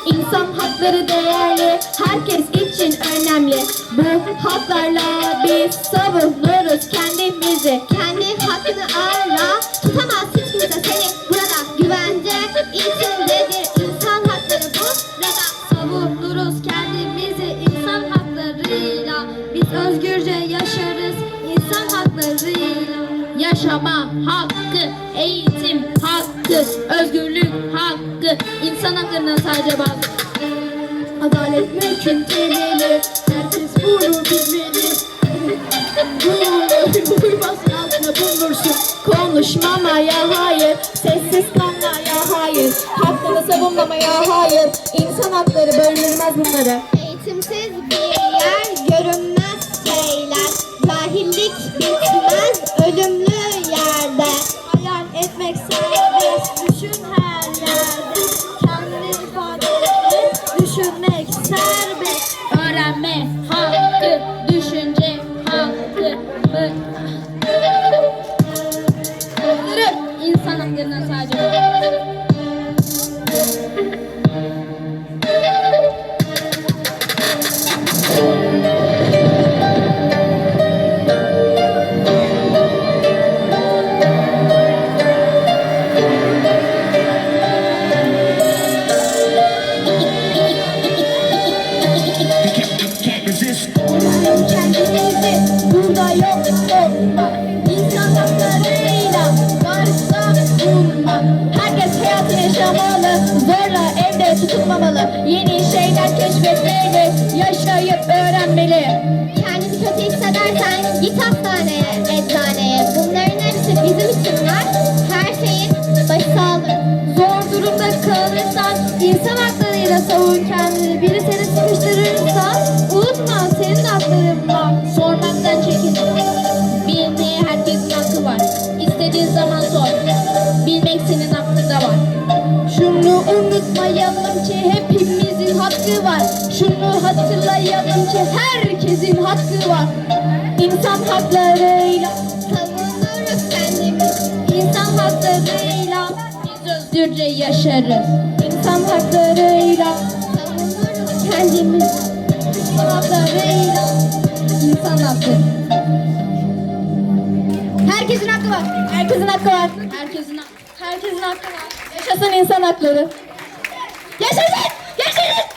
İnsan hakları değerli, herkes için önemli. Bu haklarla biz savunuruz kendimizi. Kendi hakkını ara, tutamaz hiç kimse seni burada. Güvence içindedir insan hakları burada. Savunuruz kendimizi insan haklarıyla. Biz özgürce yaşarız insan haklarıyla. Yaşama hakkı, eğitim hakkı, özgürlük hakkı, insan haklarına sadece bak. Adalet mümkün temeli, herkes bunu bilmeli. Uymasın altına bulunursun. Konuşmamaya hayır, sessiz kalmaya hayır, hakkını savunmamaya hayır. İnsan hakları bölünmez bunları. Eğitimsiz bir yer, görünmez şeyler. Cahillik bitmez ölümlü yerde. Hayal etmek serbest, düşün her yerde. Kendini ifade et, düşünmek serbest. Öğrenme hakkı, düşünce hakkı, insan haklarına sadece bak. Kendimizi burada yok olmak, insan haklarıyla varsa bulmak. Herkes hayatını yaşamalı, zorla evde tutulmamalı. Yeni şeyler keşfetmeli, yaşayıp öğrenmeli. Kendini kötü hissedersen git hastaneye, eczaneye. Bunların hepsi bizim için var, her şeyin başı sağlık. Zor durumda kalırsan insan haklarıyla savun kendini. Biri seni sıkıştırırsa unutma senin hakların var. Sormaktan çekinme. Bilmeye herkesin hakkı var. İstediğin zaman sor. Bilmek senin hakkında var. Şunu unutmayalım ki hepimizin hakkı var. Şunu hatırlayalım ki herkesin hakkı var. İnsan haklarıyla savunuruz kendimiz. İnsan haklarıyla Biz özgürce yaşarız. İnsan haklarıyla savunuruz kendimiz. İnsan haklarıyla insan hakkı. Herkesin hakkı var. Herkesin hakkı var. Herkesin hakkı. Herkesin hakkı var. Yaşasın insan hakları. Yaşasın! Yaşasın!